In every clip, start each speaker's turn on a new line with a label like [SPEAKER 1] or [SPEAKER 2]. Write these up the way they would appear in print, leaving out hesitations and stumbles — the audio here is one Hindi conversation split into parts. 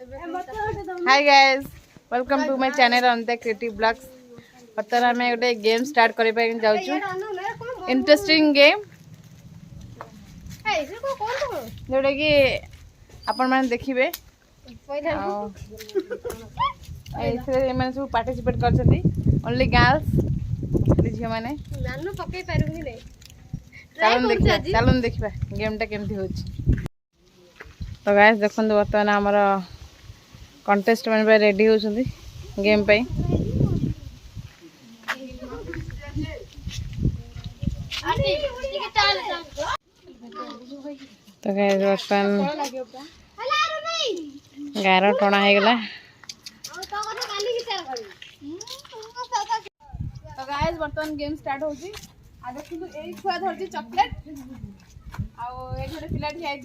[SPEAKER 1] Hi guys, welcome to my channel Anita creative blogs. बर्तमान आम गोटे गेम स्टार्ट करने जाऊँ। इंटरेस्टिंग गेम जोटा कि आपण मैंने देखिए सब पार्टिसिपेट करछंती। ओनली गर्ल्स झील मैंने चलन देखा गेमटा केमती हो। तो गाइस देखो बर्तमान आमर कंटेस्ट मैंने रेडी होती गेम पे। तो गाइस बर्तमान 11 टना हो गला। तो गाइस बर्तमान गेम स्टार्ट होची। आ देखु एई छुआ धरती चॉकलेट आउ ए गोटे पिला ठियाई।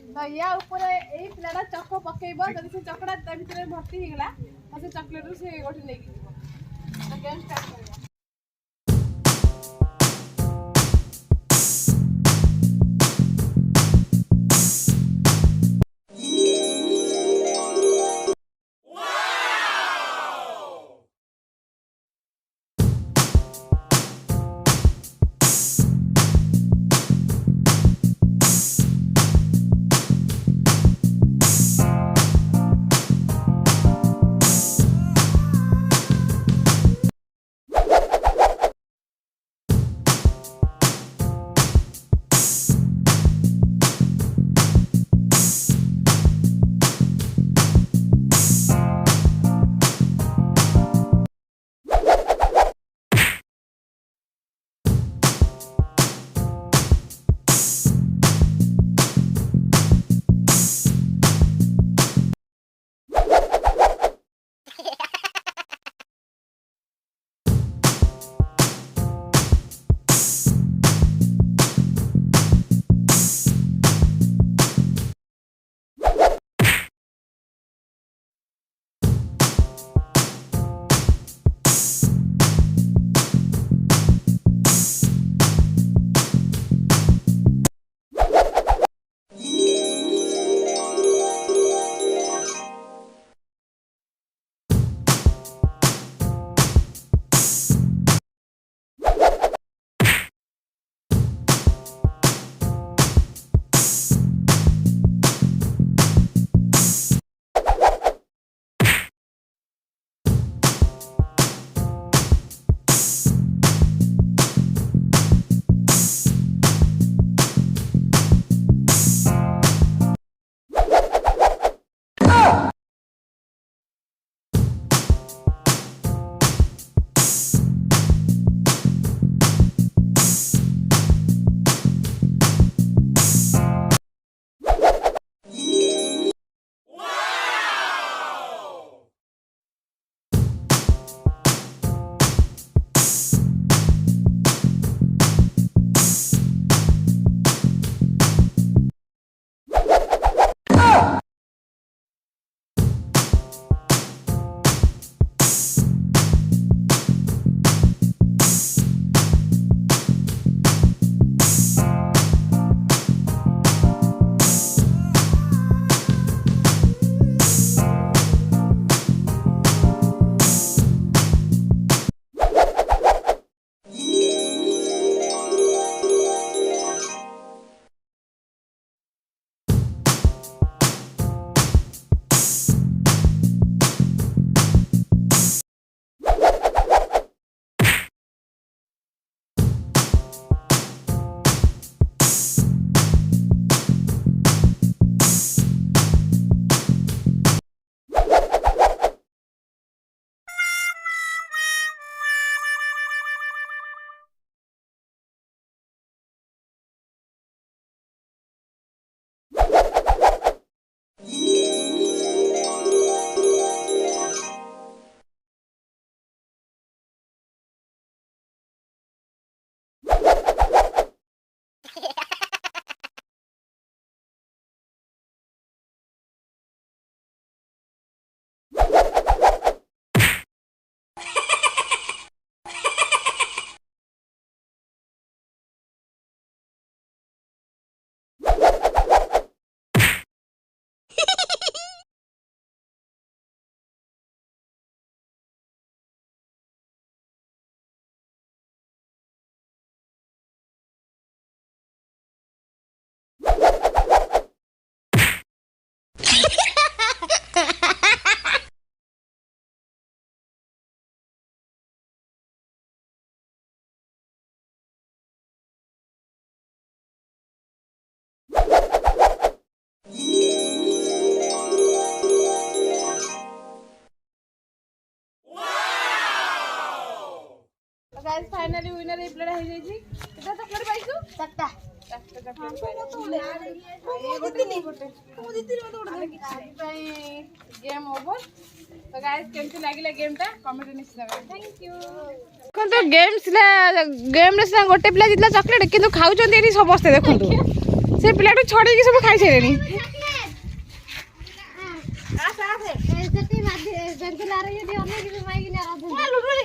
[SPEAKER 1] तो या ऊपर एई पिलाटा चक पकेइबो। जदि से चकड़ा ता भितर भर्ती हो गला तो से चॉकलेट रो से गोटे लेके जीवो। तो गेम स्टार्ट करबा। गाइस फाइनली विनर ए प्लेट हो जाई केटा चॉकलेट पाइछु चारटा गेम ओवर तो गाइस केमती लागिला गेमटा कमेंट निश्चय थैंक यू देखो तो गेम रे गोटे पिला जितला चॉकलेट किंतु खाउचंती एठी समस्त देखो से पिलाटू छड़ी के सब खाइ छेलेनी